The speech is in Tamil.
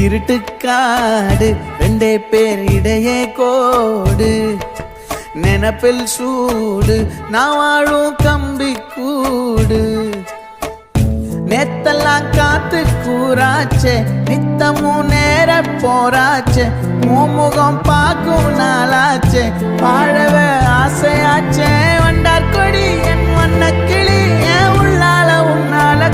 இருட்டுக்காடு ரெண்டே பேர் இடையே கோடு நினப்பில் சூடு நான் வாழும் கம்பி கூடு நேத்தெல்லாம் காத்து கூறாச்சே நித்தமும் நேர போராச்சே முகம் பார்க்கும் நாளாச்சே வாழவே ஆசையாச்சே வண்டார் கொடி என் வண்ண கிளி என் உள்ளால உன்னால